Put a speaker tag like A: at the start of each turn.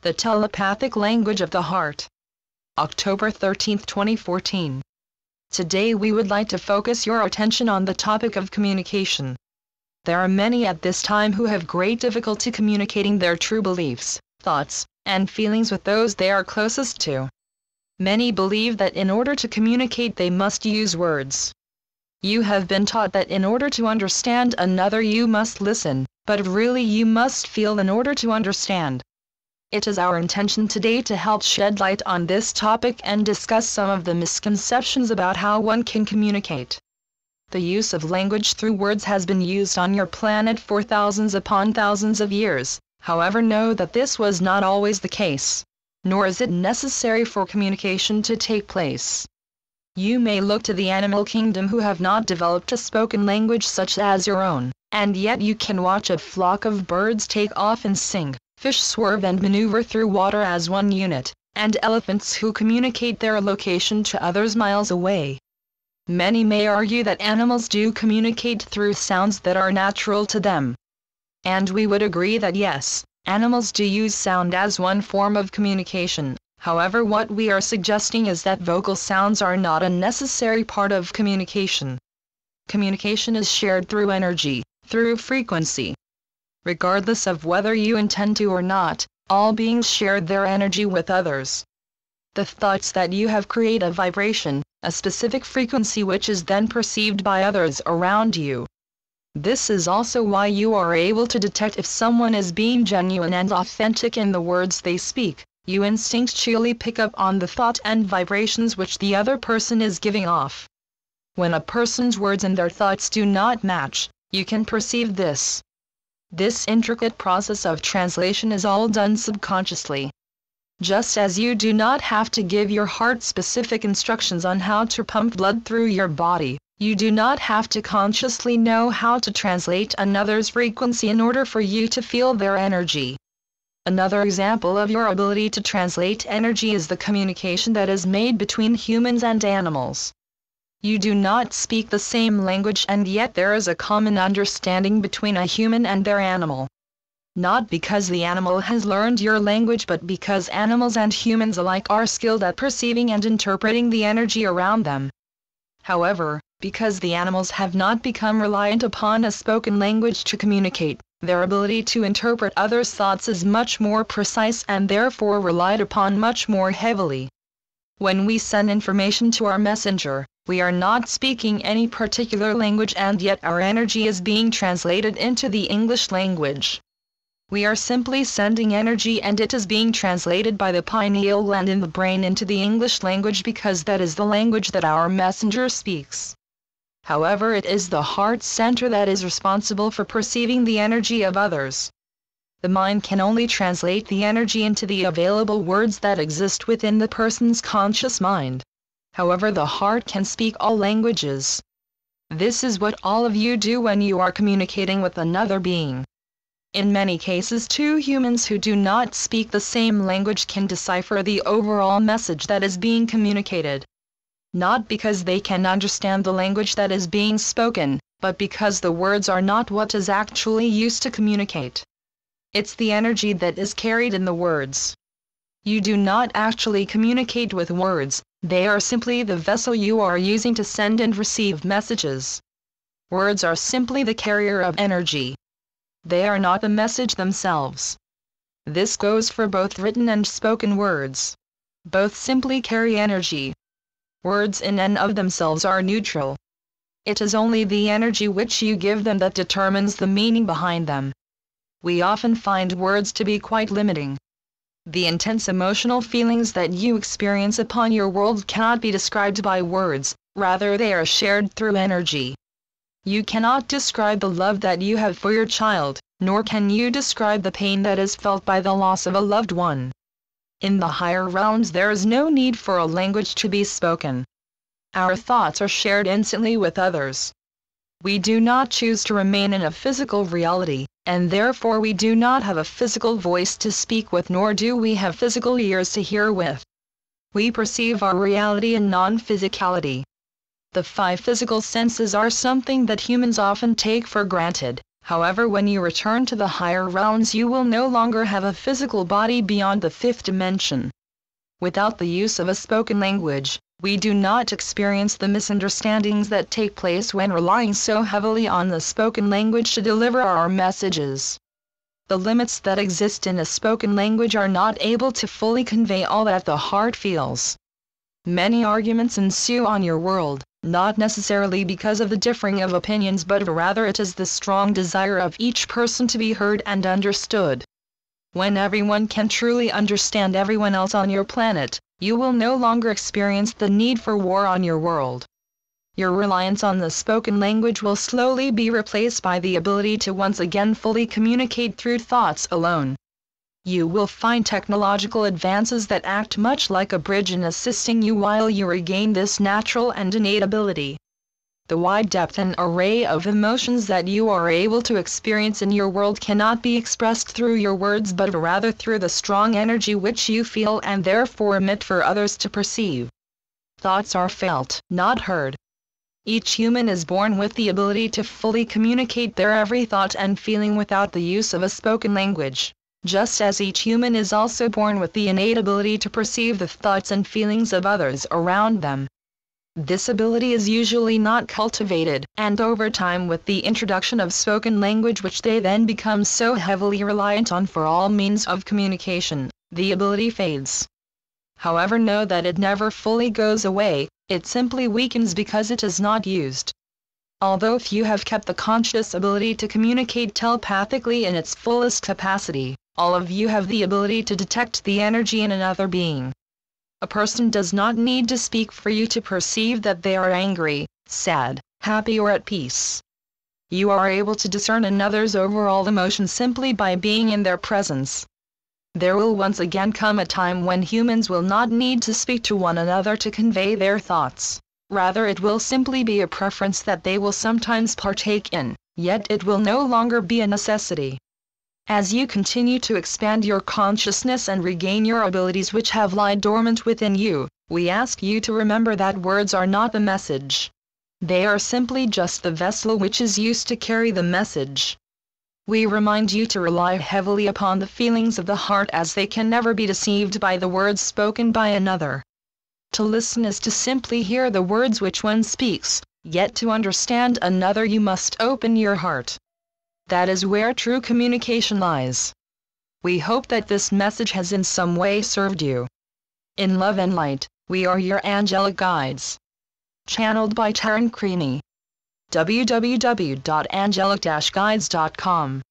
A: The Telepathic Language of the Heart. October 13, 2014. Today we would like to focus your attention on the topic of communication. There are many at this time who have great difficulty communicating their true beliefs, thoughts, and feelings with those they are closest to. Many believe that in order to communicate they must use words. You have been taught that in order to understand another you must listen, but really you must feel in order to understand. It is our intention today to help shed light on this topic and discuss some of the misconceptions about how one can communicate. The use of language through words has been used on your planet for thousands upon thousands of years, however know that this was not always the case, nor is it necessary for communication to take place. You may look to the animal kingdom who have not developed a spoken language such as your own, and yet you can watch a flock of birds take off and sing, fish swerve and maneuver through water as one unit, and elephants who communicate their location to others miles away. Many may argue that animals do communicate through sounds that are natural to them. And we would agree that yes, animals do use sound as one form of communication. However, what we are suggesting is that vocal sounds are not a necessary part of communication. Communication is shared through energy, through frequency. Regardless of whether you intend to or not, all beings share their energy with others. The thoughts that you have create a vibration, a specific frequency which is then perceived by others around you. This is also why you are able to detect if someone is being genuine and authentic in the words they speak. You instinctually pick up on the thought and vibrations which the other person is giving off. When a person's words and their thoughts do not match, you can perceive this. This intricate process of translation is all done subconsciously. Just as you do not have to give your heart specific instructions on how to pump blood through your body, you do not have to consciously know how to translate another's frequency in order for you to feel their energy. Another example of your ability to translate energy is the communication that is made between humans and animals. You do not speak the same language and yet there is a common understanding between a human and their animal. Not because the animal has learned your language but because animals and humans alike are skilled at perceiving and interpreting the energy around them. However, because the animals have not become reliant upon a spoken language to communicate, their ability to interpret others' thoughts is much more precise and therefore relied upon much more heavily. When we send information to our messenger, we are not speaking any particular language and yet our energy is being translated into the English language. We are simply sending energy and it is being translated by the pineal gland in the brain into the English language because that is the language that our messenger speaks. However, it is the heart center that is responsible for perceiving the energy of others. The mind can only translate the energy into the available words that exist within the person's conscious mind. However, the heart can speak all languages. This is what all of you do when you are communicating with another being. In many cases, two humans who do not speak the same language can decipher the overall message that is being communicated. Not because they can understand the language that is being spoken, but because the words are not what is actually used to communicate. It's the energy that is carried in the words. You do not actually communicate with words, they are simply the vessel you are using to send and receive messages. Words are simply the carrier of energy. They are not the message themselves. This goes for both written and spoken words. Both simply carry energy. Words in and of themselves are neutral. It is only the energy which you give them that determines the meaning behind them. We often find words to be quite limiting. The intense emotional feelings that you experience upon your world cannot be described by words, rather they are shared through energy. You cannot describe the love that you have for your child, nor can you describe the pain that is felt by the loss of a loved one. In the higher realms there is no need for a language to be spoken. Our thoughts are shared instantly with others. We do not choose to remain in a physical reality, and therefore we do not have a physical voice to speak with nor do we have physical ears to hear with. We perceive our reality in non-physicality. The five physical senses are something that humans often take for granted. However, when you return to the higher realms, you will no longer have a physical body beyond the fifth dimension. Without the use of a spoken language, we do not experience the misunderstandings that take place when relying so heavily on the spoken language to deliver our messages. The limits that exist in a spoken language are not able to fully convey all that the heart feels. Many arguments ensue on your world, not necessarily because of the differing of opinions, but rather it is the strong desire of each person to be heard and understood. When everyone can truly understand everyone else on your planet, you will no longer experience the need for war on your world. Your reliance on the spoken language will slowly be replaced by the ability to once again fully communicate through thoughts alone. You will find technological advances that act much like a bridge in assisting you while you regain this natural and innate ability. The wide depth and array of emotions that you are able to experience in your world cannot be expressed through your words, but rather through the strong energy which you feel and therefore emit for others to perceive. Thoughts are felt, not heard. Each human is born with the ability to fully communicate their every thought and feeling without the use of a spoken language, just as each human is also born with the innate ability to perceive the thoughts and feelings of others around them. This ability is usually not cultivated, and over time, with the introduction of spoken language, which they then become so heavily reliant on for all means of communication, the ability fades. However, know that it never fully goes away, it simply weakens because it is not used. Although few have kept the conscious ability to communicate telepathically in its fullest capacity, all of you have the ability to detect the energy in another being. A person does not need to speak for you to perceive that they are angry, sad, happy, or at peace. You are able to discern another's overall emotion simply by being in their presence. There will once again come a time when humans will not need to speak to one another to convey their thoughts. Rather, it will simply be a preference that they will sometimes partake in, yet it will no longer be a necessity. As you continue to expand your consciousness and regain your abilities which have lied dormant within you, we ask you to remember that words are not the message. They are simply just the vessel which is used to carry the message. We remind you to rely heavily upon the feelings of the heart, as they can never be deceived by the words spoken by another. To listen is to simply hear the words which one speaks, yet to understand another you must open your heart. That is where true communication lies. We hope that this message has in some way served you. In love and light, we are your angelic guides. Channeled by Taryn Creamy. www.angelic-guides.com